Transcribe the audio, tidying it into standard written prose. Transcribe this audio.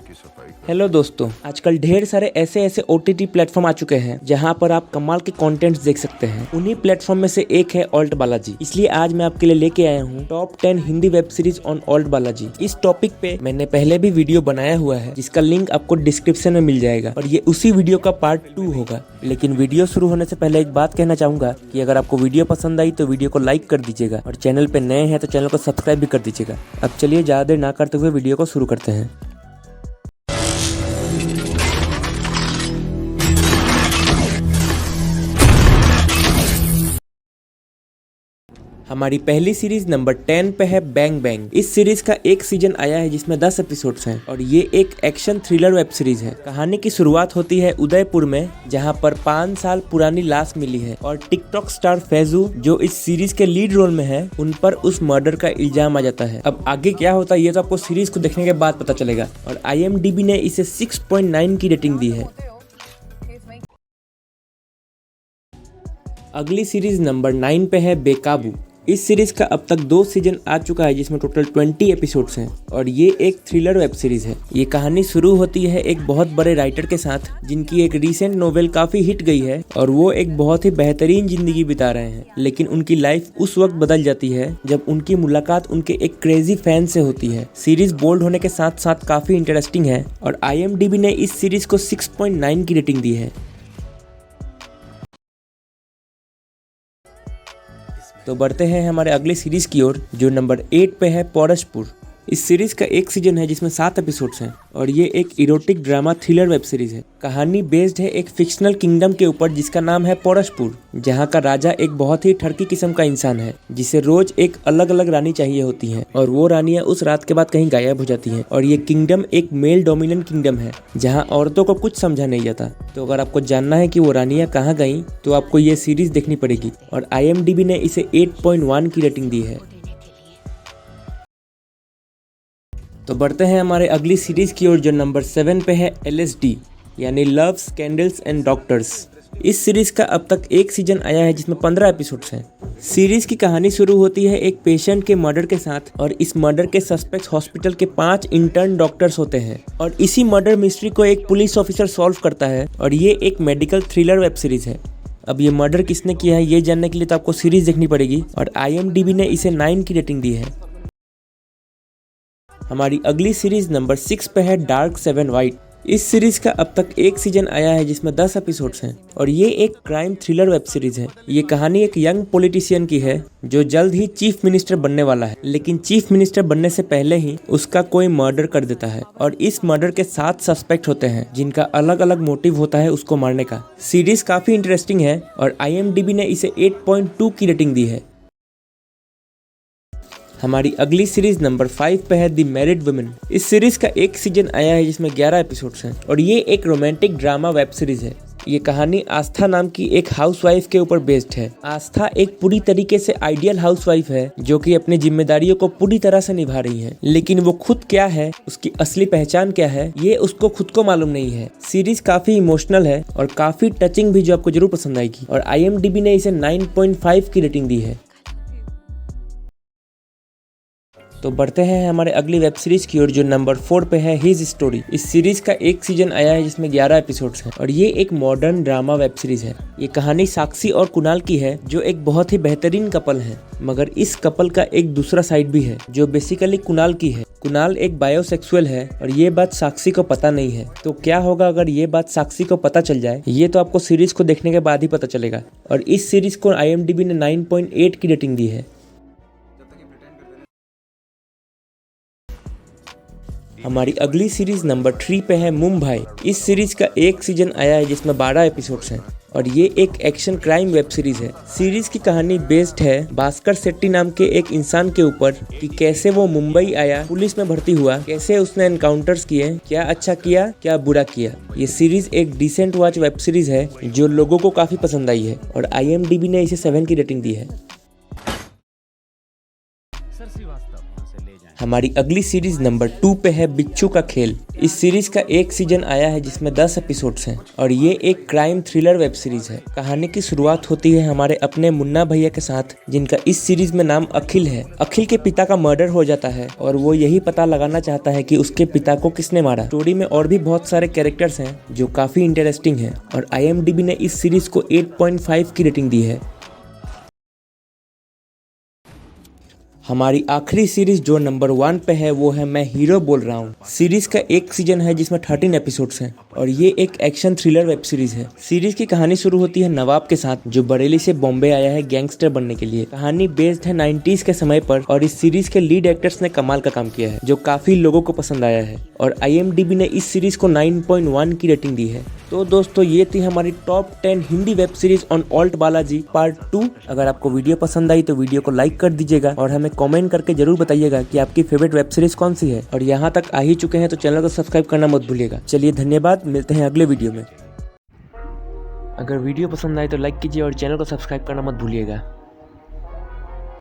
की सफाई कर। हेलो दोस्तों, आजकल ढेर सारे ऐसे OTT प्लेटफॉर्म आ चुके हैं जहां पर आप कमाल के कंटेंट्स देख सकते हैं। उन्हीं प्लेटफॉर्म में से एक है ऑल्ट बालाजी। इसलिए आज मैं आपके लिए लेके आया हूं top 10 Hindi web series on alt Balaji. इस टॉपिक पे मैंने पहले भी वीडियो बनाया हुआ है जिसका लिंक आपको डिस्क्रिप्शन में मिल जाएगा और ये उसी वीडियो का पार्ट 2 होगा। लेकिन वीडियो शुरू होने से पहले एक बात कहना चाहूंगा कि अगर आपको वीडियो पसंद आई तो वीडियो को लाइक कर दीजिएगा और चैनल पे नए हैं तो चैनल को सब्सक्राइब भी कर दीजिएगा। अब चलिए ज्यादा देर ना करते हुए वीडियो को शुरू करते हैं। हमारी पहली सीरीज नंबर 10 पे है बैंग बैंग। इस सीरीज का एक सीजन आया है जिसमें 10 एपिसोड्स हैं और ये एक एक्शन थ्रिलर वेब सीरीज है। कहानी की शुरुआत होती है उदयपुर में, जहां पर 5 साल पुरानी लाश मिली है और टिकटॉक स्टार फैजू जो इस सीरीज के लीड रोल में है, उन पर उस मर्डर का इल्जाम आ जाता है। अब आगे क्या होता है ये तो आपको सीरीज को देखने के बाद पता चलेगा। और IMDb ने इसे 6.9 की रेटिंग दी है। अगली सीरीज नंबर 9 पे है बेकाबू। इस सीरीज का अब तक 2 सीजन आ चुका है जिसमें टोटल 20 एपिसोड्स हैं और ये एक थ्रिलर वेब सीरीज है। ये कहानी शुरू होती है एक बहुत बड़े राइटर के साथ जिनकी एक रीसेंट नोवेल काफी हिट गई है और वो एक बहुत ही बेहतरीन जिंदगी बिता रहे हैं। लेकिन उनकी लाइफ उस वक्त बदल जाती है जब उनकी मुलाकात उनके एक क्रेजी फैन से होती है। सीरीज बोल्ड होने के साथ साथ काफी इंटरेस्टिंग है और IMDb ने इस सीरीज को 6.9 की रेटिंग दी है। तो बढ़ते हैं हमारे अगले सीरीज की ओर जो नंबर 8 पे है पोरशपुर। इस सीरीज का एक सीजन है जिसमें 7 एपिसोड्स हैं और ये एक erotic drama thriller web series है। कहानी बेस्ड है एक फिक्शनल किंगडम के ऊपर जिसका नाम है पोरशपुर, जहाँ का राजा एक बहुत ही ठरकी किस्म का इंसान है जिसे रोज एक अलग अलग रानी चाहिए होती है और वो रानियां उस रात के बाद कहीं गायब हो जाती हैं। और ये किंगडम एक मेल डोमिनेंट किंगडम है जहाँ औरतों को कुछ समझा नहीं जाता। तो अगर आपको जानना है कि वो रानियां कहाँ गईं तो आपको ये सीरीज देखनी पड़ेगी और IMDb ने इसे 8.1 की रेटिंग दी है। तो बढ़ते हैं हमारे अगली सीरीज की ओर जो नंबर 7 पे है LSD यानी लव स्कैंडल्स एंड डॉक्टर्स। इस सीरीज का अब तक एक सीजन आया है जिसमें 15 एपिसोड्स हैं। सीरीज की कहानी शुरू होती है एक पेशेंट के मर्डर के साथ और इस मर्डर के सस्पेक्ट हॉस्पिटल के 5 इंटर्न डॉक्टर्स होते हैं और इसी मर्डर मिस्ट्री को एक पुलिस ऑफिसर सॉल्व करता है और ये एक मेडिकल थ्रिलर वेब सीरीज है। अब ये मर्डर किसने किया है ये जानने के लिए तो आपको सीरीज देखनी पड़ेगी और IMDb ने इसे 9 की रेटिंग दी है। हमारी अगली सीरीज नंबर 6 पे है डार्क 7 वाइट। इस सीरीज का अब तक एक सीजन आया है जिसमें 10 एपिसोड्स हैं और ये एक क्राइम थ्रिलर वेब सीरीज है। ये कहानी एक यंग पॉलिटिशियन की है जो जल्द ही चीफ मिनिस्टर बनने वाला है, लेकिन चीफ मिनिस्टर बनने से पहले ही उसका कोई मर्डर कर देता है और इस मर्डर के 7 सस्पेक्ट होते हैं जिनका अलग अलग मोटिव होता है उसको मारने का। सीरीज काफी इंटरेस्टिंग है और IMDb ने इसे 8.2 की रेटिंग दी है। हमारी अगली सीरीज नंबर 5 पे है द मैरिड वुमेन। इस सीरीज का एक सीजन आया है जिसमें 11 एपिसोड्स हैं और ये एक रोमांटिक ड्रामा वेब सीरीज है। ये कहानी आस्था नाम की एक हाउसवाइफ के ऊपर बेस्ड है। आस्था एक पूरी तरीके से आइडियल हाउसवाइफ है जो कि अपनी जिम्मेदारियों को पूरी तरह से निभा रही है, लेकिन वो खुद क्या है, उसकी असली पहचान क्या है, ये उसको खुद को मालूम नहीं है। सीरीज काफी इमोशनल है और काफी टचिंग भी जो आपको जरूर पसंद आएगी और IMDb ने इसे 9.5 की रेटिंग दी है। तो बढ़ते हैं हमारे अगली वेब सीरीज की ओर जो नंबर 4 पे है हिज स्टोरी। इस सीरीज का एक सीजन आया है जिसमें 11 एपिसोड्स हैं और ये एक मॉडर्न ड्रामा वेब सीरीज है। ये कहानी साक्षी और कुणाल की है जो एक बहुत ही बेहतरीन कपल है, मगर इस कपल का एक दूसरा साइड भी है जो बेसिकली कुणाल की है। कुणाल एक बायोसेक्सुअल है और ये बात साक्षी को पता नहीं है। तो क्या होगा अगर ये बात साक्षी को पता चल जाए, ये तो आपको सीरीज को देखने के बाद ही पता चलेगा और इस सीरीज को IMDb ने 9.8 की रेटिंग दी है। हमारी अगली सीरीज नंबर 3 पे है मुंबई। इस सीरीज का एक सीजन आया है जिसमें 12 एपिसोड्स हैं और ये एक एक्शन क्राइम वेब सीरीज है। सीरीज की कहानी बेस्ड है भास्कर शेट्टी नाम के एक इंसान के ऊपर कि कैसे वो मुंबई आया, पुलिस में भर्ती हुआ, कैसे उसने एनकाउंटर्स किए, क्या अच्छा किया क्या बुरा किया। ये सीरीज एक डिसेंट वॉच वेब सीरीज है जो लोगों को काफी पसंद आई है और IMDb ने इसे 7 की रेटिंग दी है। हमारी अगली सीरीज नंबर 2 पे है बिच्छू का खेल। इस सीरीज का एक सीजन आया है जिसमें 10 एपिसोड्स हैं और ये एक क्राइम थ्रिलर वेब सीरीज है। कहानी की शुरुआत होती है हमारे अपने मुन्ना भैया के साथ, जिनका इस सीरीज में नाम अखिल है। अखिल के पिता का मर्डर हो जाता है और वो यही पता लगाना चाहता है कि उसके पिता को किसने मारा। स्टोरी में और भी बहुत सारे कैरेक्टर्स हैं जो काफी इंटरेस्टिंग हैं और IMDb ने इस सीरीज को 8.5 की रेटिंग दी है। हमारी आखिरी सीरीज जो नंबर 1 पे है वो है मैं हीरो बोल रहा हूँ। सीरीज का एक सीजन है जिसमें 13 एपिसोड्स हैं और ये एक एक्शन थ्रिलर वेब सीरीज है। सीरीज की कहानी शुरू होती है नवाब के साथ, जो बरेली से बॉम्बे आया है गैंगस्टर बनने के लिए। कहानी बेस्ड है 90s के समय पर और इस सीरीज के लीड एक्टर्स ने कमाल का काम किया है जो काफी लोगों को पसंद आया है और IMDb ने इस सीरीज को 9.1 की रेटिंग दी है। तो दोस्तों ये थी हमारी top 10 Hindi web series on alt Balaji part 2। अगर आपको वीडियो पसंद आई तो वीडियो को लाइक कर दीजिएगा और हमें कमेंट करके जरूर बताइएगा कि आपकी फेवरेट वेब सीरीज कौन सी है। और यहाँ तक आ ही चुके हैं तो चैनल को सब्सक्राइब करना मत भूलिएगा। चलिए धन्यवाद, मिलते हैं अगले वीडियो में। अगर वीडियो पसंद आए तो लाइक कीजिए और चैनल को सब्सक्राइब करना मत भूलिएगा।